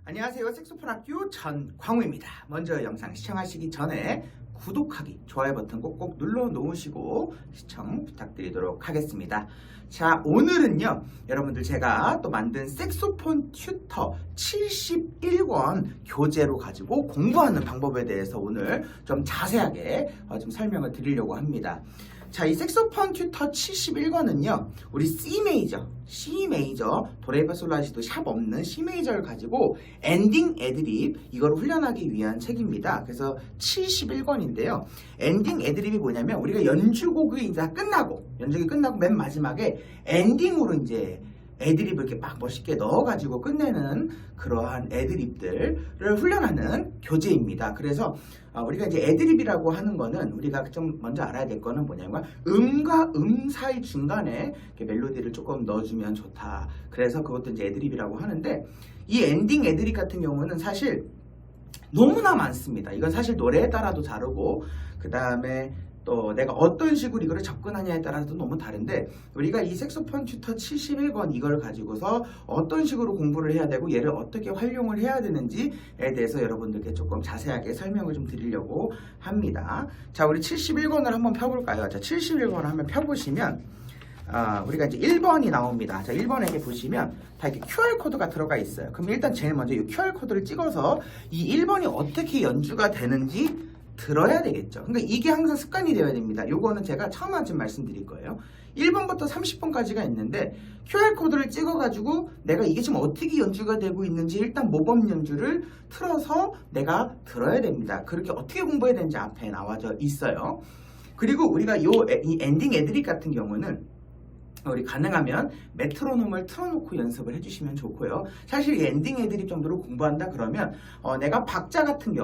안녕하세요. 색소폰 학교 전광우입니다. 먼저 영상 시청하시기 전에 구독하기, 좋아요 버튼 꼭꼭 눌러 놓으시고 시청 부탁드리도록 하겠습니다. 자, 오늘은요, 여러분들 제가 또 만든 색소폰 튜터 71권 교재로 가지고 공부하는 방법에 대해서 오늘 좀 자세하게 좀 설명을 드리려고 합니다. 자, 이 색소폰 튜터 71권은요, 우리 C 메이저, 도레미파솔라시도 샵 없는 C 메이저를 가지고 엔딩 애드립, 이걸 훈련하기 위한 책입니다. 그래서 71권인데요. 엔딩 애드립이 뭐냐면, 우리가 연주곡이 이제 연주곡이 끝나고 맨 마지막에 엔딩으로 이제 애드립을 이렇게 막 멋있게 넣어가지고 끝내는 그러한 애드립들을 훈련하는 교재입니다. 그래서 우리가 이제 애드립이라고 하는 거는 우리가 좀 먼저 알아야 될 거는 뭐냐면 음과 음 사이 중간에 이렇게 멜로디를 조금 넣어주면 좋다. 그래서 그것도 이제 애드립이라고 하는데, 이 엔딩 애드립 같은 경우는 사실 너무나 많습니다. 이건 사실 노래에 따라도 다르고, 그 다음에 또 내가 어떤 식으로 이거를 접근하냐에 따라서 너무 다른데, 우리가 이 색소폰 튜터 71권 이걸 가지고서 어떤 식으로 공부를 해야 되고 얘를 어떻게 활용을 해야 되는지에 대해서 여러분들께 조금 자세하게 설명을 좀 드리려고 합니다. 자, 우리 71권을 한번 펴볼까요? 자, 71권을 한번 펴보시면 우리가 이제 1번이 나옵니다. 자, 1번에 보시면 다 이렇게 QR코드가 들어가 있어요. 그럼 일단 제일 먼저 이 QR코드를 찍어서 이 1번이 어떻게 연주가 되는지 들어야 되겠죠. 그러니까 이게 항상 습관이 되어야 됩니다. 요거는 제가 처음 한번 말씀드릴 거예요. 1번부터 30번까지가 있는데 QR코드를 찍어가지고 내가 이게 지금 어떻게 연주가 되고 있는지 일단 모범 연주를 틀어서 내가 들어야 됩니다. 그렇게 어떻게 공부해야 되는지 앞에 나와져 있어요. 그리고 우리가 이 엔딩 애드립 같은 경우는 우리 가능하면 메트로놈을 틀어놓고 연습을 해주시면 좋고요. 사실 이 엔딩 애드립 정도로 공부한다 그러면 내가 박자 같은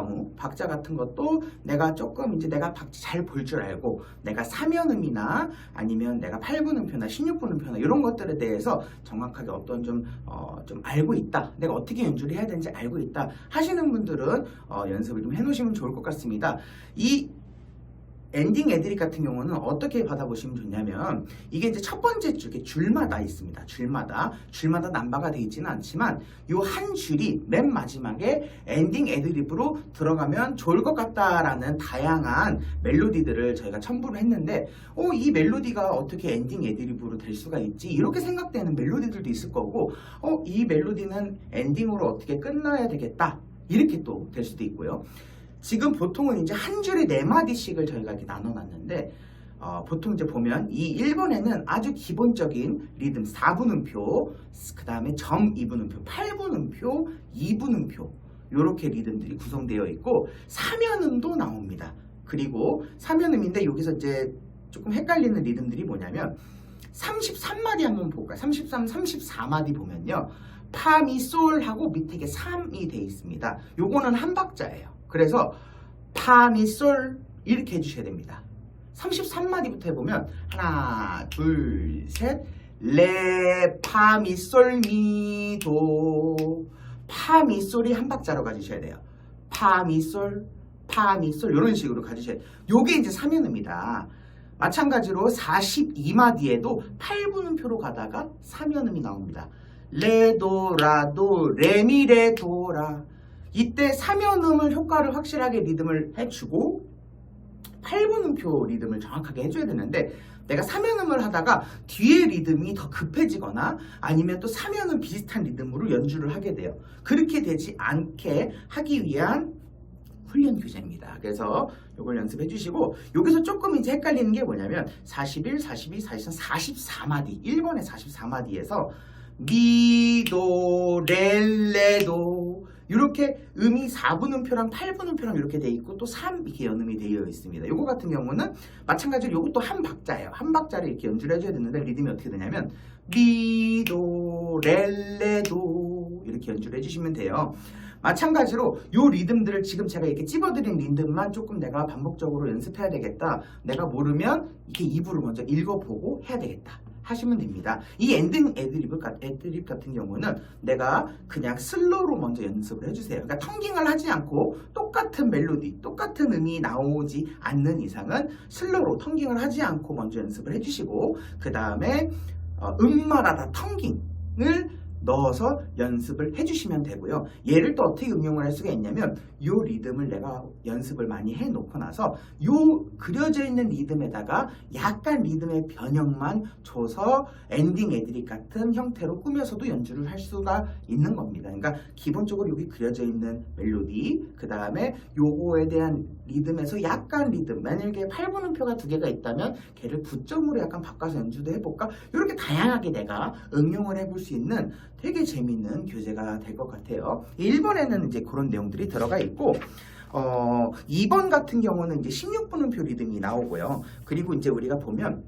것도 내가 조금 이제 내가 박자 잘 볼 줄 알고, 내가 3연음이나 아니면 내가 8분음표나 16분음표나 이런 것들에 대해서 정확하게 어떤 좀 알고 있다, 내가 어떻게 연주를 해야 되는지 알고 있다 하시는 분들은 연습을 좀 해놓으시면 좋을 것 같습니다. 이 엔딩 애드립 같은 경우는 어떻게 받아보시면 좋냐면, 이게 이제 첫 번째 줄마다 있습니다. 줄마다 남바가 되어 있지는 않지만 요 한 줄이 맨 마지막에 엔딩 애드립으로 들어가면 좋을 것 같다라는 다양한 멜로디들을 저희가 첨부를 했는데, 이 멜로디가 어떻게 엔딩 애드립으로 될 수가 있지? 이렇게 생각되는 멜로디들도 있을 거고, 이 멜로디는 엔딩으로 어떻게 끝나야 되겠다, 이렇게 또 될 수도 있고요. 지금 보통은 이제 한 줄에 4마디씩을 저희가 이렇게 나눠놨는데, 보통 이제 보면 이 1번에는 아주 기본적인 리듬 4분음표, 그 다음에 점 2분음표, 8분음표, 2분음표, 요렇게 리듬들이 구성되어 있고 3연음도 나옵니다. 그리고 3연음인데 여기서 이제 조금 헷갈리는 리듬들이 뭐냐면 33마디 한번 볼까요? 34마디 보면요, 파, 미, 솔 하고 밑에 이게 3이 돼 있습니다. 요거는 한 박자예요. 그래서 파, 미, 솔 이렇게 해주셔야 됩니다. 33마디부터 해보면 하나, 둘, 셋, 레, 파, 미, 솔, 미, 도, 파, 미, 솔이 한 박자로 가주셔야 돼요. 파, 미, 솔, 파, 미, 솔 이런 식으로 가주셔야 돼요. 요게 이제 3연음이다. 마찬가지로 42마디에도 8분음표로 가다가 3연음이 나옵니다. 레, 도, 라, 도, 레, 미, 레, 도, 라. 이때 3연음을 효과를 확실하게 리듬을 해주고 8분음표 리듬을 정확하게 해줘야 되는데, 내가 3연음을 하다가 뒤에 리듬이 더 급해지거나 아니면 또 3연음 비슷한 리듬으로 연주를 하게 돼요. 그렇게 되지 않게 하기 위한 훈련 교재입니다. 그래서 이걸 연습해 주시고, 여기서 조금 이제 헷갈리는 게 뭐냐면 41, 42, 43, 44마디, 1번의 44마디에서 미, 도, 레, 도 이렇게 음이 4분음표랑 8분음표랑 이렇게 돼 있고 또 3 이렇게 연음이 되어 있습니다. 요거 같은 경우는 마찬가지로 요것도 한 박자예요. 한 박자를 이렇게 연주를 해줘야 되는데 리듬이 어떻게 되냐면 미, 도, 레, 도 이렇게 연주를 해주시면 돼요. 마찬가지로 요 리듬들을 지금 제가 이렇게 찝어드린 리듬만 조금 내가 반복적으로 연습해야 되겠다, 내가 모르면 이렇게 2부를 먼저 읽어보고 해야 되겠다 하시면 됩니다. 이 엔딩 애드립 같은 경우는 내가 그냥 슬로우로 먼저 연습을 해주세요. 그러니까 텅깅을 하지 않고 똑같은 멜로디, 똑같은 음이 나오지 않는 이상은 슬로우로 텅깅을 하지 않고 먼저 연습을 해주시고, 그 다음에 음마다 다 텅깅을 넣어서 연습을 해주시면 되고요. 얘를 또 어떻게 응용을 할 수가 있냐면 요 리듬을 내가 연습을 많이 해놓고 나서 요 그려져 있는 리듬에다가 약간 리듬의 변형만 줘서 엔딩 애드립 같은 형태로 꾸며서도 연주를 할 수가 있는 겁니다. 그러니까 기본적으로 여기 그려져 있는 멜로디, 그 다음에 요거에 대한 리듬에서 약간 리듬, 만약에 8분음표가 2개가 있다면 걔를 9점으로 약간 바꿔서 연주도 해볼까? 이렇게 다양하게 내가 응용을 해볼 수 있는 되게 재밌는 교재가 될 것 같아요. 1번에는 이제 그런 내용들이 들어가 있고 2번 같은 경우는 이제 16분음표 리듬이 나오고요. 그리고 이제 우리가 보면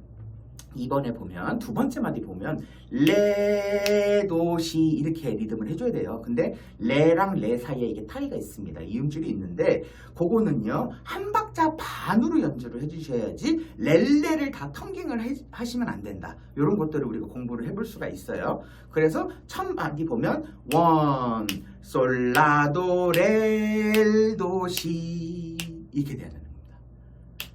2번에 보면 두 번째 마디 보면 레, 도, 시 이렇게 리듬을 해줘야 돼요. 근데 레랑 레 사이에 이게 타이가 있습니다. 이음줄이 있는데 그거는요 한 박자 반으로 연주를 해주셔야지 렐레를 다 텅깅을 하시면 안 된다. 이런 것들을 우리가 공부를 해볼 수가 있어요. 그래서 첫 마디 보면 원, 솔, 라, 도, 레, 도, 시 이렇게 돼야 되는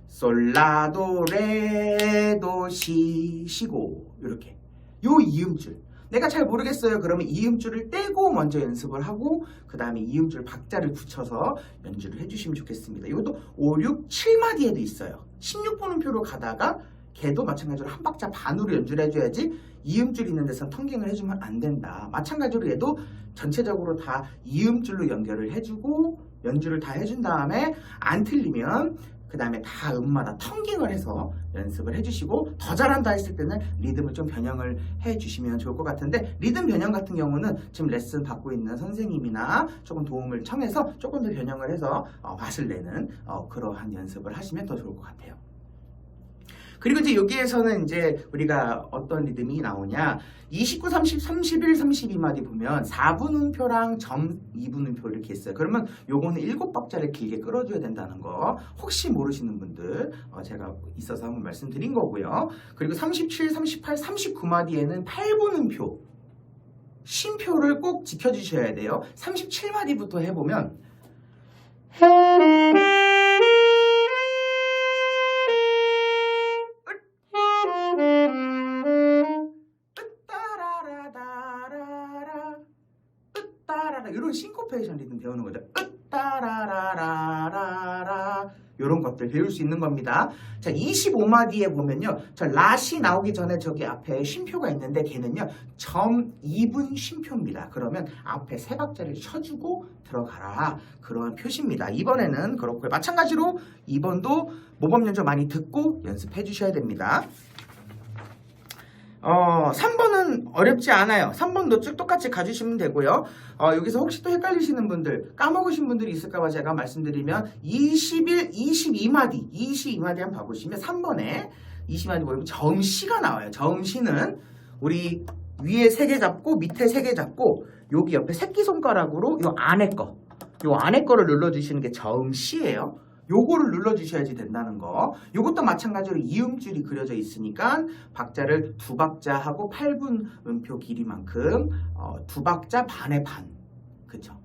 솔, 라, 도, 레, 도, 시, 시고 이렇게 요 이음줄 내가 잘 모르겠어요. 그러면 이음줄을 떼고 먼저 연습을 하고 그 다음에 이음줄 박자를 붙여서 연주를 해주시면 좋겠습니다. 이것도 5, 6, 7마디에도 있어요. 16분음표로 가다가 걔도 마찬가지로 한 박자 반으로 연주를 해줘야지 이음줄 있는 데서 텅깅을 해주면 안 된다. 마찬가지로 얘도 전체적으로 다 이음줄로 연결을 해주고 연주를 다 해준 다음에 안 틀리면 그 다음에 다 음마다 텅깅을 해서 연습을 해주시고 더 잘한다 했을 때는 리듬을 좀 변형을 해주시면 좋을 것 같은데 리듬 변형 같은 경우는 지금 레슨 받고 있는 선생님이나 조금 도움을 청해서 조금 더 변형을 해서 맛을 내는 그러한 연습을 하시면 더 좋을 것 같아요. 그리고 이제 여기에서는 이제 우리가 어떤 리듬이 나오냐 29, 30, 31, 32마디 보면 4분음표랑 점 2분음표 이렇게 있어요. 그러면 요거는 7박자를 길게 끌어줘야 된다는 거 혹시 모르시는 분들 제가 있어서 한번 말씀드린 거고요. 그리고 37, 38, 39마디에는 8분음표 쉼표를 꼭 지켜주셔야 돼요. 37마디부터 해보면 이런 싱코페이션 리듬 배우는 거죠. 따라라라라라 이런 것들 배울 수 있는 겁니다. 자, 25마디에 보면요. 저 라시 나오기 전에 저기 앞에 쉼표가 있는데 걔는요. 점 2분 쉼표입니다. 그러면 앞에 세 박자를 쳐주고 들어가라. 그러한 표시입니다. 이번에는 그렇고요. 마찬가지로 2번도 모범 연주 많이 듣고 연습해 주셔야 됩니다. 3번은 어렵지 않아요. 3번도 쭉 똑같이 가주시면 되고요. 여기서 혹시 또 헷갈리시는 분들, 까먹으신 분들이 있을까봐 제가 말씀드리면 22마디 한번 봐보시면 3번에 20마디 보면 정시가 나와요. 정시는 우리 위에 3개 잡고 밑에 3개 잡고 여기 옆에 새끼손가락으로 요 안에 거를 눌러주시는 게 정시예요. 요거를 눌러주셔야지 된다는 거. 요것도 마찬가지로 이음줄이 그려져 있으니까 박자를 2박자 하고 8분음표 길이만큼 2박자 반의 반. 그쵸?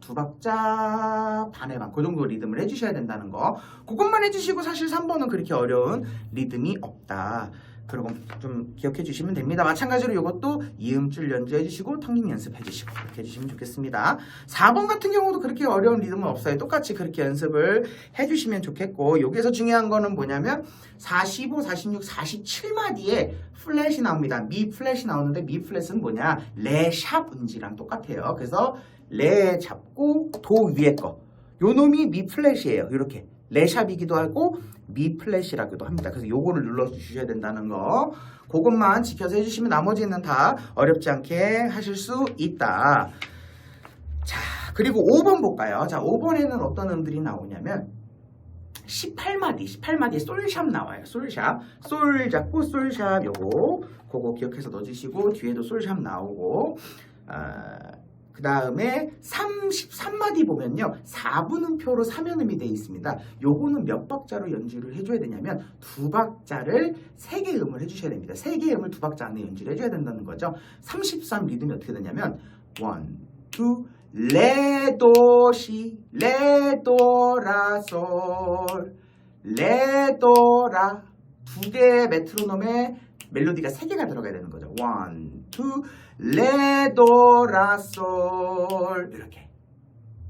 2박자 반의 반. 그 정도 리듬을 해주셔야 된다는 거. 그것만 해주시고 사실 3번은 그렇게 어려운 리듬이 없다. 그리고 좀 기억해 주시면 됩니다. 마찬가지로 이것도 이음줄 연주해 주시고 텅깅 연습해 주시고 그렇게 해주시면 좋겠습니다. 4번 같은 경우도 그렇게 어려운 리듬은 없어요. 똑같이 그렇게 연습을 해 주시면 좋겠고 여기서 중요한 거는 뭐냐면 45, 46, 47마디에 플랫이 나옵니다. 미 플랫이 나오는데 미 플랫은 뭐냐? 레 샵 음지랑 똑같아요. 그래서 레 잡고 도 위에 거 요 놈이 미 플랫이에요. 이렇게 레샵이기도 하고 미 플랫이라고도 합니다. 그래서 요거를 눌러주셔야 된다는 거 그것만 지켜서 해주시면 나머지는 다 어렵지 않게 하실 수 있다. 자, 그리고 5번 볼까요? 자, 5번에는 어떤 음들이 나오냐면 18마디에 솔샵 나와요. 솔샵. 솔 잡고 솔샵 그거 기억해서 넣어주시고 뒤에도 솔샵 나오고 그 다음에 33마디 보면요 4분음표로 3연음이 되어 있습니다. 요거는 몇 박자로 연주를 해줘야 되냐면 2박자를 3개 음을 해주셔야 됩니다. 3개 음을 2박자 안에 연주를 해줘야 된다는 거죠. 33 리듬이 어떻게 되냐면 1, 2 레도시 레도라솔 레도라 2개의 메트로놈에 멜로디가 3개가 들어가야 되는 거죠. 1, 2 레도라 솔 이렇게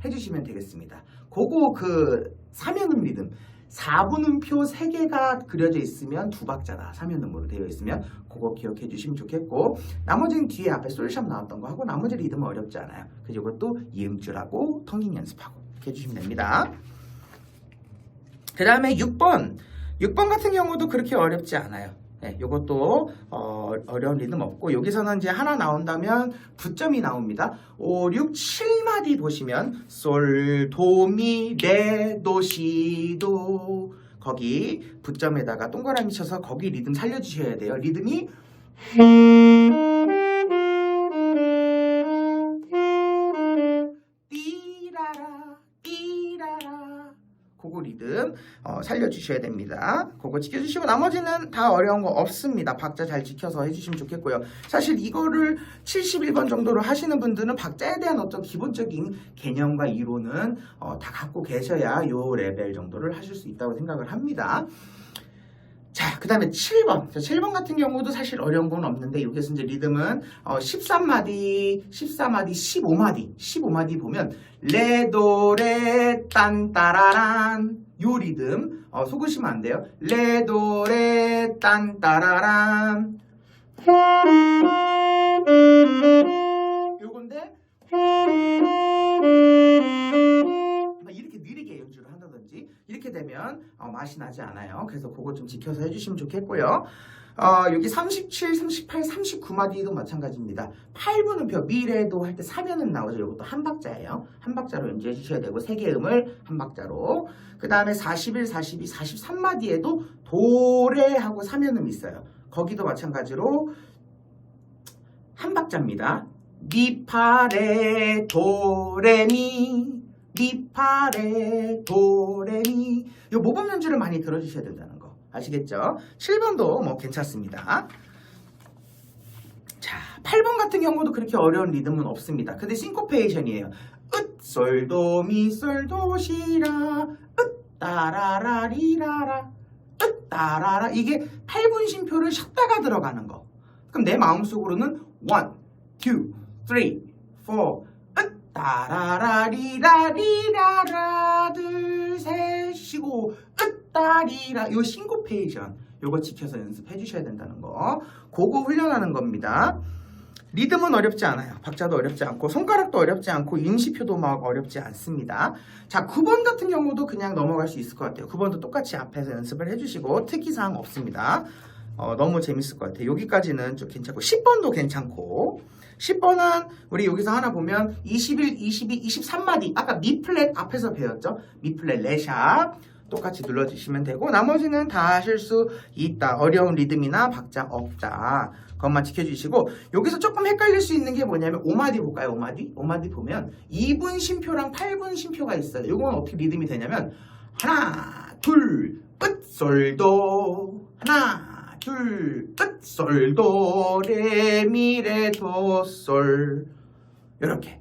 해주시면 되겠습니다. 그거 그 3연음 리듬 4분음표 3개가 그려져 있으면 2박자다. 3연음으로 되어 있으면 그거 기억해 주시면 좋겠고 나머지는 뒤에 앞에 솔샵 나왔던 거 하고 나머지 리듬은 어렵지 않아요. 그래서 이것도 이음줄하고 텅잉 연습하고 이렇게 해주시면 됩니다. 그 다음에 6번 같은 경우도 그렇게 어렵지 않아요. 네, 이것도 어려운 리듬 없고 여기서는 이제 하나 나온다면 부점이 나옵니다. 5, 6, 7마디 보시면 솔, 도, 미, 레, 도, 시, 도 거기 부점에다가 동그라미 쳐서 거기 리듬 살려주셔야 돼요. 리듬이 띠라라 띠라라 그거 리듬 살려주셔야 됩니다. 그거 지켜주시고 나머지는 다 어려운 거 없습니다. 박자 잘 지켜서 해주시면 좋겠고요. 사실 이거를 71번 정도로 하시는 분들은 박자에 대한 어떤 기본적인 개념과 이론은 다 갖고 계셔야 요 레벨 정도를 하실 수 있다고 생각을 합니다. 자, 그 다음에 7번. 7번 같은 경우도 사실 어려운 건 없는데, 여기서 이제 리듬은 13마디, 14마디, 15마디 보면, 레, 도, 레, 딴, 따라란. 요 리듬, 속으시면 안 돼요. 레, 도, 레, 딴, 따라란. 요건데, 이렇게 느리게 연주를 한다든지 이렇게 되면 맛이 나지 않아요. 그래서 그거 좀 지켜서 해주시면 좋겠고요. 여기 37, 38, 39마디도 마찬가지입니다. 8분음표 미래도 할 때 3연음 나오죠. 이것도 한 박자예요. 한 박자로 연주해 주셔야 되고 3개 음을 한 박자로. 그 다음에 41, 42, 43마디에도 도레하고 3연음이 있어요. 거기도 마찬가지로 한 박자입니다. 미파레 도레미 미파레 도레미 요 모범 연주를 많이 들어주셔야 된다는 거 아시겠죠? 7번도 뭐 괜찮습니다. 자, 8번 같은 경우도 그렇게 어려운 리듬은 없습니다. 근데 싱코페이션이에요. 으, 솔, 도, 미, 솔, 도, 시라 으, 따라라리라라 으, 따라라 이게 8분 쉼표를 쉬었다가 들어가는 거. 그럼 내 마음속으로는 1, 2, 3, 4 따라라리라리라라 둘 셋 쉬고 으따리라 요 싱코페이션 요거 지켜서 연습해 주셔야 된다는 거 그거 훈련하는 겁니다. 리듬은 어렵지 않아요. 박자도 어렵지 않고 손가락도 어렵지 않고 임시표도 막 어렵지 않습니다. 자, 9번 같은 경우도 그냥 넘어갈 수 있을 것 같아요. 9번도 똑같이 앞에서 연습을 해주시고 특이사항 없습니다. 너무 재밌을 것 같아요. 여기까지는 좀 괜찮고 10번도 괜찮고 10번은 우리 여기서 하나 보면 21, 22, 23마디 아까 미 플랫 앞에서 배웠죠? 미 플랫 레샵 똑같이 눌러주시면 되고 나머지는 다 하실 수 있다. 어려운 리듬이나 박자 없다. 그것만 지켜주시고 여기서 조금 헷갈릴 수 있는 게 뭐냐면 5마디 볼까요? 5마디 보면 2분 쉼표랑 8분 쉼표가 있어요. 이건 어떻게 리듬이 되냐면 하나 둘 끝 솔도 하나 둘, 끝, 솔, 도, 레, 미, 레, 도, 솔 이렇게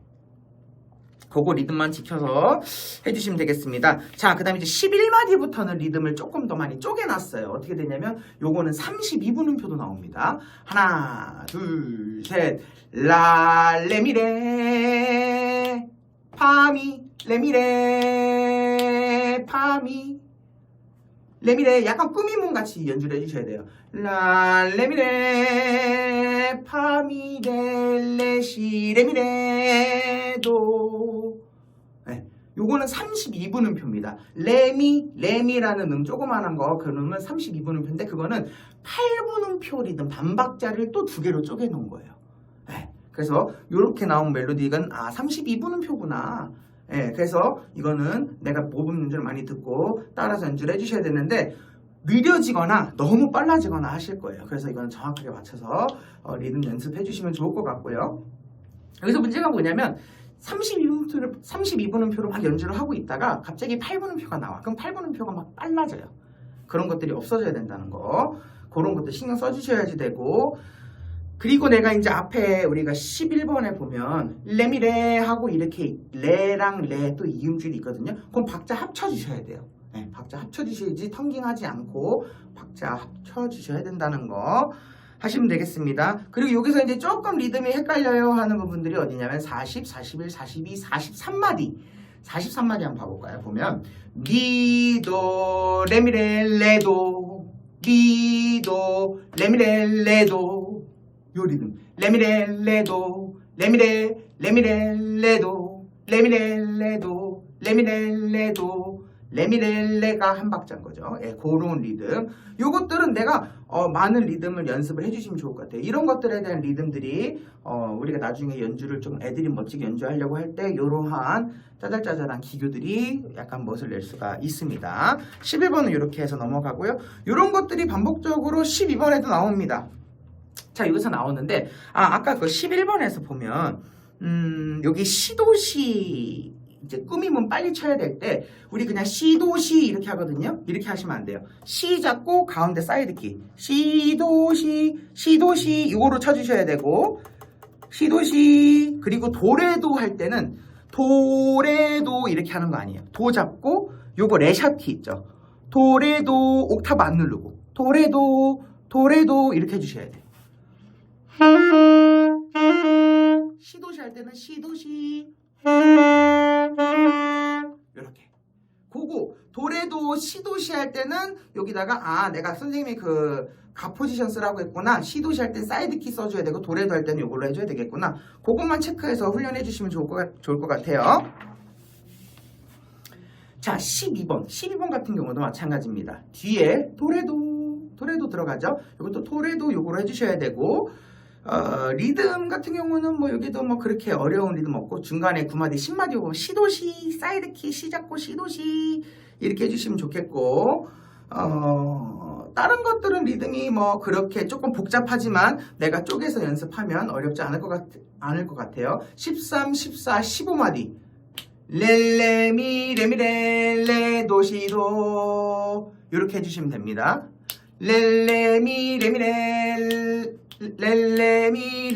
그거 리듬만 지켜서 해주시면 되겠습니다. 자, 그 다음에 이제 11마디부터는 리듬을 조금 더 많이 쪼개놨어요. 어떻게 되냐면 요거는 32분음표도 나옵니다. 하나, 둘, 셋, 라, 레, 미, 레, 파미, 레, 미, 레, 파미 레미레 약간 꾸미몽 같이 연주를 해주셔야 돼요. 라 레미레 파미레 레시 레미레 도 네, 요거는 32분음표입니다. 레미라는 조그만한 거 그러면 32분음표인데 그거는 8분음표 리듬 반박자를 또 2개로 쪼개놓은 거예요. 네, 그래서 요렇게 나온 멜로디는 32분음표구나. 예, 그래서 이거는 내가 모범 연주를 많이 듣고 따라서 연주를 해주셔야 되는데 느려지거나 너무 빨라지거나 하실 거예요. 그래서 이거는 정확하게 맞춰서 리듬 연습해 주시면 좋을 것 같고요. 여기서 문제가 뭐냐면 32분음표로 막 연주를 하고 있다가 갑자기 8분음표가 나와. 그럼 8분음표가 막 빨라져요. 그런 것들이 없어져야 된다는 거. 그런 것들 신경 써주셔야지 되고 그리고 내가 이제 앞에 우리가 11번에 보면 레미레 하고 이렇게 레랑 레 또 이음줄이 있거든요. 그럼 박자 합쳐주셔야 돼요. 네, 박자 합쳐주셔야지 텅깅하지 않고 박자 합쳐주셔야 된다는 거 하시면 되겠습니다. 그리고 여기서 이제 조금 리듬이 헷갈려요 하는 부분들이 어디냐면 40, 41, 42, 43마디. 43마디 한번 봐볼까요? 보면 미도 레미렐레도 미도 레미렐레도 요 리듬 레미렐레도 레미렐레도 레미렐레도 레미렐레도 레미렐레가 한 박자인 거죠. 예, 그런 리듬. 요것들은 내가 많은 리듬을 연습을 해주시면 좋을 것 같아요. 이런 것들에 대한 리듬들이 우리가 나중에 연주를 좀 애들이 멋지게 연주하려고 할 때 이러한 짜잘짜잘한 기교들이 약간 멋을 낼 수가 있습니다. 11번은 이렇게 해서 넘어가고요. 이런 것들이 반복적으로 12번에도 나옵니다. 자, 여기서 나오는데 아까 그 11번에서 보면 여기 시도시 이제 꾸밈은 빨리 쳐야 될 때 우리 그냥 시도시 이렇게 하거든요. 이렇게 하시면 안 돼요. 시 잡고 가운데 사이드키 시도시 시도시 이거로 쳐주셔야 되고 시도시 그리고 도레도 할 때는 도레도 이렇게 하는 거 아니에요. 도 잡고 요거 레샵키 있죠. 도레도 옥타브 안 누르고 도레도 도레도 이렇게 해주셔야 돼요. 시도시 할 때는 시도시 이렇게 그거 도레도 시도시 할 때는 여기다가 내가 선생님이 그 가 포지션 쓰라고 했구나. 시도시 할 땐 사이드키 써줘야 되고 도레도 할 때는 이걸로 해줘야 되겠구나. 그것만 체크해서 훈련해 주시면 좋을 것 같아요. 자, 12번 같은 경우도 마찬가지입니다. 뒤에 도레도 들어가죠. 이것도 도레도 요거로 해주셔야 되고 리듬 같은 경우는 뭐 여기도 뭐 그렇게 어려운 리듬 없고 중간에 9마디 10마디 오면 시도시 사이드키 시 잡고 시도시 이렇게 해주시면 좋겠고 다른 것들은 리듬이 뭐 그렇게 조금 복잡하지만 내가 쪼개서 연습하면 어렵지 않을 것 같아요. 13, 14, 15마디 렐레미 레미렐레 도시도 이렇게 해주시면 됩니다. 렐레미 레미렐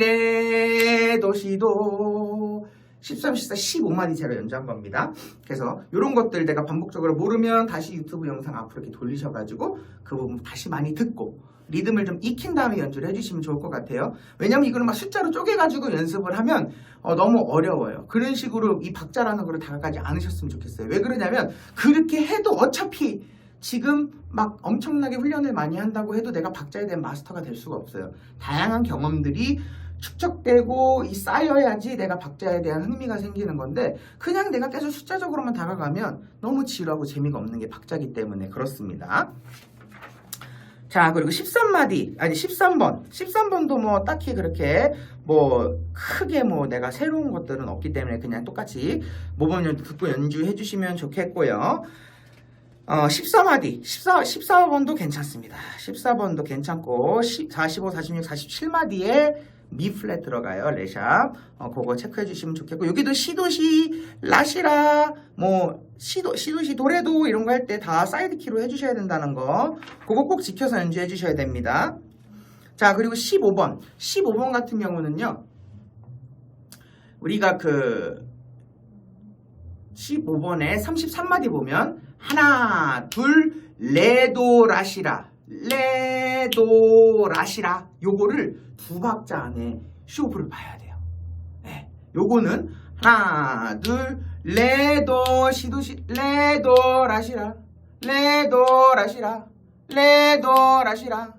렐레미레 도시도 13, 14, 15마디 제가 연주한 겁니다. 그래서 이런 것들 내가 반복적으로 모르면 다시 유튜브 영상 앞으로 이렇게 돌리셔가지고 그 부분 다시 많이 듣고 리듬을 좀 익힌 다음에 연주를 해주시면 좋을 것 같아요. 왜냐면 이거는 막 숫자로 쪼개가지고 연습을 하면 너무 어려워요. 그런 식으로 이 박자라는 거를 다가가지 않으셨으면 좋겠어요. 왜 그러냐면 그렇게 해도 어차피 지금 막 엄청나게 훈련을 많이 한다고 해도 내가 박자에 대한 마스터가 될 수가 없어요. 다양한 경험들이 축적되고 쌓여야지 내가 박자에 대한 흥미가 생기는 건데 그냥 내가 계속 숫자적으로만 다가가면 너무 지루하고 재미가 없는 게 박자기 때문에 그렇습니다. 자, 그리고 13번도 뭐 딱히 그렇게 뭐 크게 뭐 내가 새로운 것들은 없기 때문에 그냥 똑같이 모범 연주 듣고 연주해 주시면 좋겠고요. 14번도 괜찮습니다. 14번도 괜찮고 45, 46, 47마디에 미 플랫 들어가요. 레샵. 그거 체크해 주시면 좋겠고 여기도 시도시, 라시라, 뭐 시도시, 도레도 이런 거 할 때 다 사이드 키로 해 주셔야 된다는 거 그거 꼭 지켜서 연주해 주셔야 됩니다. 자, 그리고 15번 같은 경우는요. 우리가 그 15번에 33마디 보면 하나, 둘, 레도라시라 레도라시라 요거를 두 박자 안에 쇼프를 봐야 돼요. 네, 요거는 하나, 둘, 레도 시도시 레도라시라 레도라시라 레도라시라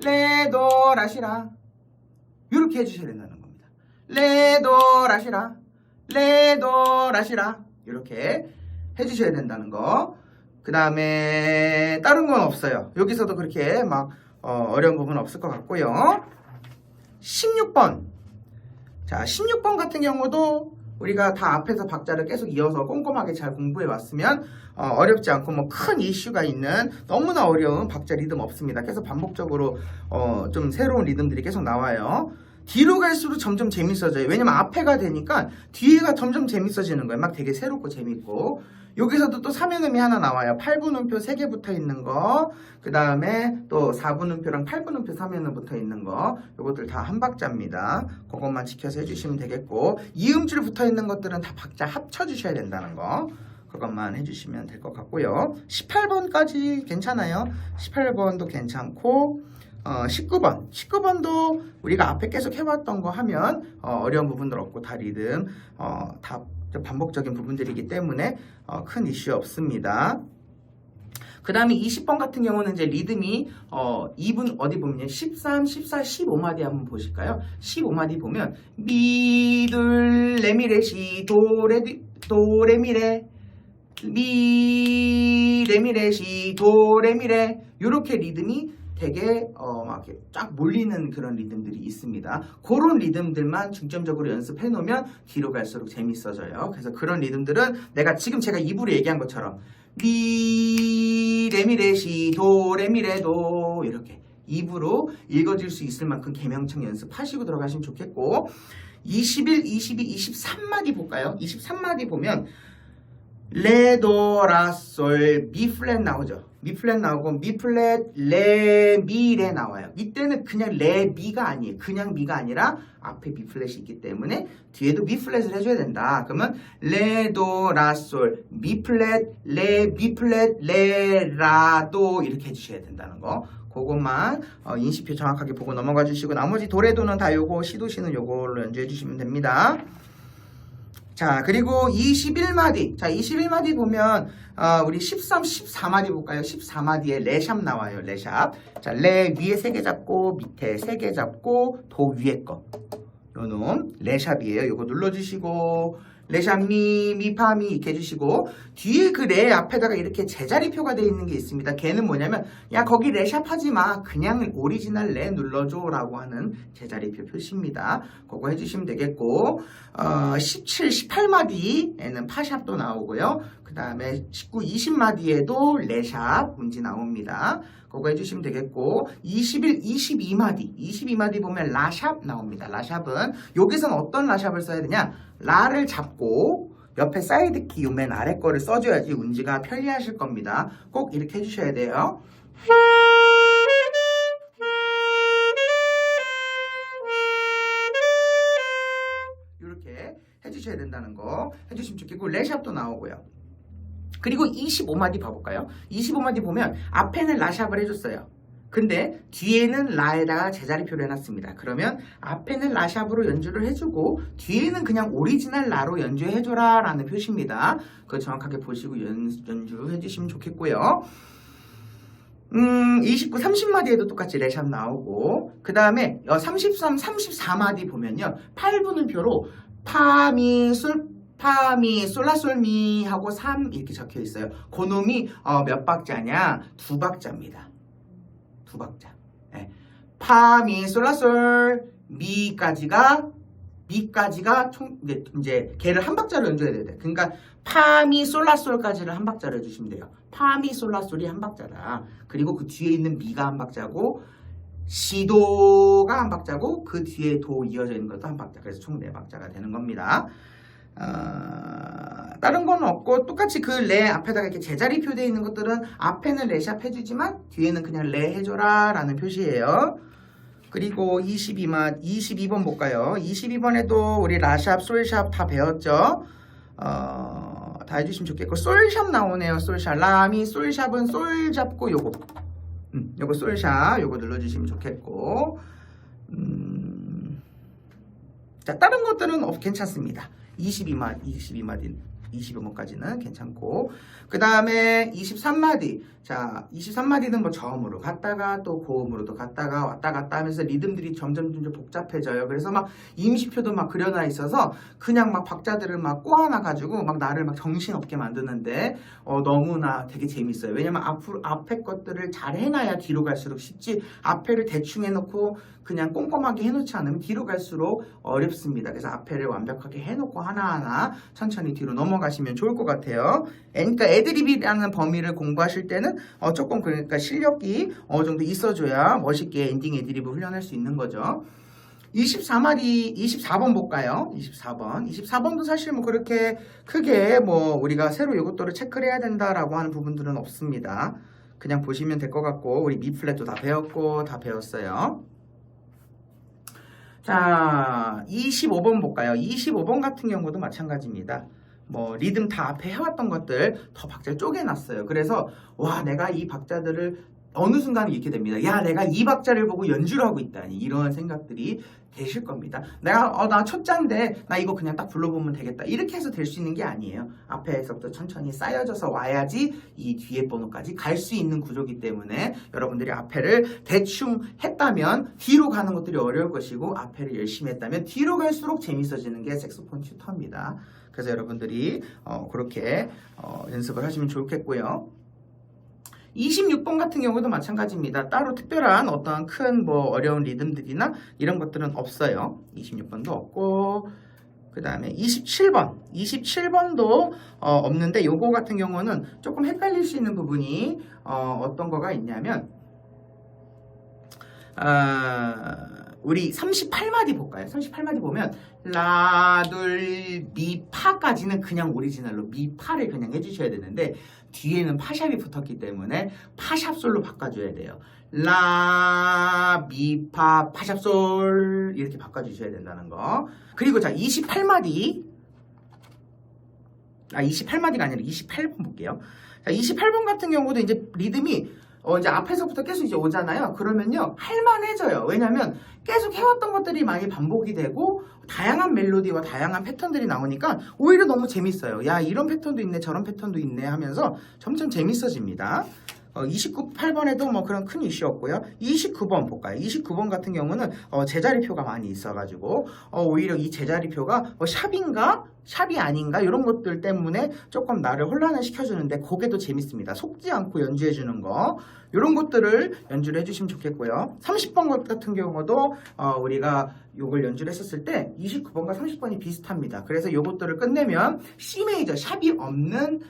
레도라시라 이렇게 해주셔야 된다는 겁니다. 레도라시라 레도라시라 이렇게 해주셔야 된다는 거. 그 다음에 다른 건 없어요. 여기서도 그렇게 막 어려운 부분은 없을 것 같고요. 16번. 자, 16번 같은 경우도 우리가 다 앞에서 박자를 계속 이어서 꼼꼼하게 잘 공부해 왔으면 어렵지 않고 뭐 큰 이슈가 있는 너무나 어려운 박자 리듬 없습니다. 계속 반복적으로 좀 새로운 리듬들이 계속 나와요. 뒤로 갈수록 점점 재밌어져요. 왜냐면 앞에가 되니까 뒤에가 점점 재밌어지는 거예요. 막 되게 새롭고 재밌고. 여기서도 또 3연음이 하나 나와요. 8분음표 3개 붙어 있는 거, 그 다음에 또 4분음표랑 8분음표 3연음 붙어 있는 거, 요것들 다 한 박자입니다. 그것만 지켜서 해주시면 되겠고, 이음줄 붙어 있는 것들은 다 박자 합쳐주셔야 된다는 거, 그것만 해주시면 될 것 같고요. 18번까지 괜찮아요. 18번도 괜찮고, 19번도 우리가 앞에 계속 해왔던 거 하면 어려운 부분들 없고 다 리듬 다 반복적인 부분들이기 때문에 큰 이슈 없습니다. 그 다음에 20번 같은 경우는 이제 리듬이 2분 어디 보면 13, 14, 15마디 한번 보실까요? 15마디 보면 미, 둘, 레미레, 시, 도, 레, 도, 레미레 미, 레미레, 시, 도, 레미레 요렇게 리듬이 되게 막 이렇게 쫙 몰리는 그런 리듬들이 있습니다. 그런 리듬들만 중점적으로 연습해 놓으면 뒤로 갈수록 재밌어져요. 그래서 그런 리듬들은 내가 지금 제가 입으로 얘기한 것처럼 미, 레미레, 시, 도, 레미레, 도 이렇게 입으로 읽어질 수 있을 만큼 개명청 연습하시고 들어가시면 좋겠고 21, 22, 23마디 볼까요? 23마디 보면 레, 도, 라, 솔, 미 플랫 나오죠. 미 플랫 나오고 미 플랫, 레, 미, 레 나와요. 이때는 그냥 레, 미가 아니에요. 그냥 미가 아니라 앞에 미 플랫이 있기 때문에 뒤에도 미 플랫을 해줘야 된다. 그러면 레, 도, 라, 솔, 미 플랫, 레, 미 플랫, 레, 라, 도 이렇게 해주셔야 된다는 거. 그것만 인식표 정확하게 보고 넘어가 주시고 나머지 도레도는 다 요거 시도시는 요걸로 연주해 주시면 됩니다. 자, 그리고 21마디. 자, 21마디 보면, 우리 13, 14마디 볼까요? 14마디에 레샵 나와요, 레샵. 자, 레 위에 3개 잡고, 밑에 3개 잡고, 도 위에 거. 요 놈, 레샵이에요. 요거 눌러주시고, 레샵 미, 미파미 이렇게 해주시고, 뒤에 그 레 앞에다가 이렇게 제자리표가 되어 있는 게 있습니다. 걔는 뭐냐면, 야, 거기 레샵 하지 마. 그냥 오리지널 레 눌러줘. 라고 하는 제자리표 표시입니다. 그거 해주시면 되겠고, 17, 18마디에는 파샵도 나오고요. 그 다음에 19, 20마디에도 레샵 문지 나옵니다. 그거 해주시면 되겠고 21, 22마디 보면 라샵 나옵니다. 라샵은 여기서는 어떤 라샵을 써야 되냐? 라를 잡고 옆에 사이드 키 요 맨 아래 거를 써줘야지 운지가 편리하실 겁니다. 꼭 이렇게 해주셔야 돼요. 이렇게 해주셔야 된다는 거 해주시면 좋겠고 레샵도 나오고요. 그리고 25마디 봐볼까요? 25마디 보면 앞에는 라샵을 해줬어요. 근데 뒤에는 라에다가 제자리표를 해놨습니다. 그러면 앞에는 라샵으로 연주를 해주고 뒤에는 그냥 오리지널 라로 연주해줘라 라는 표시입니다. 그거 정확하게 보시고 연주해주시면 좋겠고요. 29, 30마디에도 똑같이 레샵 나오고 그 다음에 33, 34마디 보면요. 8분음표로 파, 미, 솔, 파, 미, 솔라솔미 하고 3 이렇게 적혀 있어요. 그놈이 몇 박자냐? 2박자입니다. 2박자. 네. 파, 미, 솔라솔, 미까지가 총 이제 걔를 한 박자로 연주해야 돼요. 그러니까 파, 미, 솔라솔까지를 한 박자로 해주시면 돼요. 파, 미, 솔라솔이 한 박자다. 그리고 그 뒤에 있는 미가 한 박자고 시도가 한 박자고 그 뒤에 도 이어져 있는 것도 한 박자. 그래서 총 4박자가 되는 겁니다. 다른 건 없고 똑같이 그 레 앞에다가 이렇게 제자리표 되어 있는 것들은 앞에는 레샵 해주지만 뒤에는 그냥 레 해줘라 라는 표시예요. 그리고 22번 볼까요? 22번에도 우리 라샵, 솔샵 다 배웠죠? 다 해주시면 좋겠고 솔샵 나오네요. 솔샵 라미 솔샵은 솔 잡고 요거 솔샵 요거 눌러주시면 좋겠고 자 다른 것들은 괜찮습니다. 22번까지는 괜찮고 그 다음에 23마디 자 23마디는 뭐 저음으로 갔다가 또 고음으로도 갔다가 왔다 갔다 하면서 리듬들이 점점 복잡해져요. 그래서 막 임시표도 막 그려놔 있어서 그냥 막 박자들을 막 꼬아놔 가지고 막 나를 막 정신없게 만드는데 너무나 되게 재밌어요. 왜냐면 앞에 것들을 잘 해놔야 뒤로 갈수록 쉽지 앞에를 대충 해놓고 그냥 꼼꼼하게 해놓지 않으면 뒤로 갈수록 어렵습니다. 그래서 앞에를 완벽하게 해놓고 하나하나 천천히 뒤로 넘어가시면 좋을 것 같아요. 그러니까 애드립이라는 범위를 공부하실 때는 조금 그러니까 실력이 어느 정도 있어줘야 멋있게 엔딩 애드립을 훈련할 수 있는 거죠. 24번 볼까요? 24번도 사실 뭐 그렇게 크게 뭐 우리가 새로 이것들을 체크를 해야 된다라고 하는 부분들은 없습니다. 그냥 보시면 될 것 같고 우리 미 플랫도 다 배웠고 다 배웠어요. 자, 25번 볼까요? 25번 같은 경우도 마찬가지입니다. 뭐 리듬 다 앞에 해왔던 것들 더 박자를 쪼개놨어요. 그래서 와 내가 이 박자들을 어느 순간 이렇게 됩니다. 야, 내가 이 박자를 보고 연주를 하고 있다니, 이런 생각들이 되실 겁니다. 나 초짜인데 나 이거 그냥 딱 불러보면 되겠다, 이렇게 해서 될 수 있는 게 아니에요. 앞에서부터 천천히 쌓여져서 와야지 이 뒤에 번호까지 갈 수 있는 구조이기 때문에 여러분들이 앞에를 대충 했다면 뒤로 가는 것들이 어려울 것이고, 앞에를 열심히 했다면 뒤로 갈수록 재밌어지는 게 색소폰 튜터입니다. 그래서 여러분들이 그렇게 연습을 하시면 좋겠고요. 26번 같은 경우도 마찬가지입니다. 따로 특별한 어떤 큰 어려운 리듬들이나 이런 것들은 없어요. 26번도 없고, 그 다음에 27번도 없는데, 요거 같은 경우는 조금 헷갈릴 수 있는 부분이 어떤 거가 있냐면, 우리 38마디 볼까요? 38마디 보면 라, 둘, 미, 파까지는 그냥 오리지널로 미파를 그냥 해주셔야 되는데, 뒤에는 파샵이 붙었기 때문에 파샵솔로 바꿔줘야 돼요. 라, 미, 파, 파샵솔 이렇게 바꿔주셔야 된다는 거. 그리고 자, 28마디가 아니라 28번 볼게요. 자, 28번 같은 경우도 이제 리듬이 이제 앞에서부터 계속 이제 오잖아요. 그러면요, 할만해져요. 왜냐면 계속 해왔던 것들이 많이 반복이 되고 다양한 멜로디와 다양한 패턴들이 나오니까 오히려 너무 재밌어요. 야, 이런 패턴도 있네, 저런 패턴도 있네 하면서 점점 재밌어집니다. 28번에도 그런 큰 이슈 없고요. 29번 볼까요? 29번 같은 경우는 제자리표가 많이 있어가지고 오히려 이 제자리표가 샵인가? 샵이 아닌가? 이런 것들 때문에 조금 나를 혼란을 시켜주는데, 그게 더 재밌습니다. 속지 않고 연주해주는 거, 이런 것들을 연주를 해주시면 좋겠고요. 30번 같은 경우도 우리가 요걸 연주를 했었을 때 29번과 30번이 비슷합니다. 그래서 요것들을 끝내면 C 메이저, 샵이 없는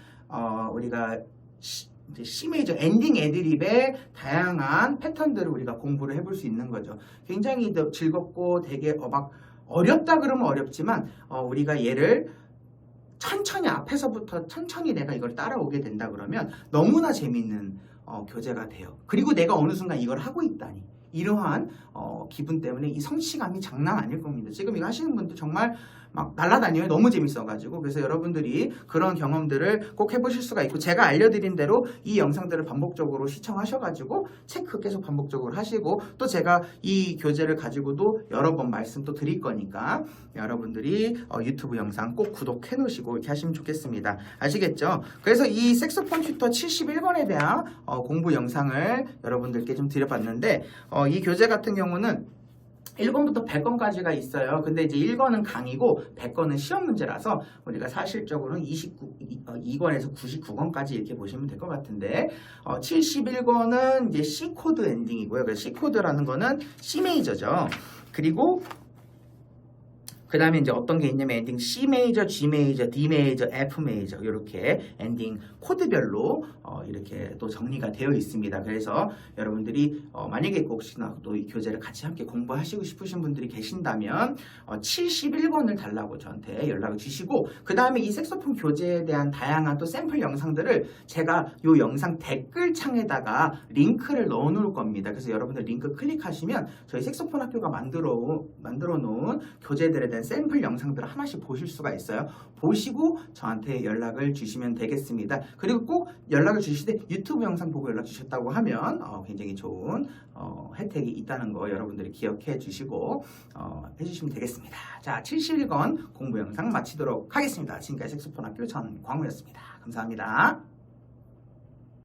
우리가 C 메이저 엔딩 애드립의 다양한 패턴들을 우리가 공부를 해볼 수 있는 거죠. 굉장히 더 즐겁고 되게 막 어렵다 그러면 어렵지만 우리가 얘를 천천히 앞에서부터 천천히 내가 이걸 따라오게 된다 그러면 너무나 재밌는 교재가 돼요. 그리고 내가 어느 순간 이걸 하고 있다니, 이러한 기분 때문에 이 성취감이 장난 아닐 겁니다. 지금 이거 하시는 분도 정말 막 날아다녀요. 너무 재밌어가지고. 그래서 여러분들이 그런 경험들을 꼭 해보실 수가 있고, 제가 알려드린 대로 이 영상들을 반복적으로 시청하셔가지고 체크 계속 반복적으로 하시고, 또 제가 이 교재를 가지고도 여러 번 말씀 또 드릴 거니까 여러분들이 유튜브 영상 꼭 구독해 놓으시고 이렇게 하시면 좋겠습니다. 아시겠죠? 그래서 이 색소폰 튜터 71권에 대한 공부 영상을 여러분들께 좀 드려봤는데, 이 교재 같은 경우는 1권부터 100권까지가 있어요. 근데 이제 1권은 강의고 100권은 시험 문제라서 우리가 사실적으로는 2권에서 99권까지 이렇게 보시면 될 것 같은데, 71권은 이제 C 코드 엔딩이고요. 그래서 C 코드라는 거는 C 메이저죠. 그리고 그 다음에 이제 어떤 게 있냐면 엔딩 C 메이저, G 메이저, D 메이저, F 메이저, 이렇게 엔딩 코드별로 이렇게 또 정리가 되어 있습니다. 그래서 여러분들이 만약에 혹시나 또 이 교재를 같이 함께 공부하시고 싶으신 분들이 계신다면 71권을 달라고 저한테 연락을 주시고, 그 다음에 이 색소폰 교재에 대한 다양한 또 샘플 영상들을 제가 이 영상 댓글창에다가 링크를 넣어 놓을 겁니다. 그래서 여러분들 링크 클릭하시면 저희 색소폰 학교가 만들어 놓은 교재들에 대한 샘플 영상들을 하나씩 보실 수가 있어요. 보시고 저한테 연락을 주시면 되겠습니다. 그리고 꼭 연락을 주실 때 유튜브 영상 보고 연락 주셨다고 하면 굉장히 좋은 혜택이 있다는 거 여러분들이 기억해 주시고 해주시면 되겠습니다. 자, 71권 공부 영상 마치도록 하겠습니다. 지금까지 색소폰 학교 전광우였습니다. 감사합니다.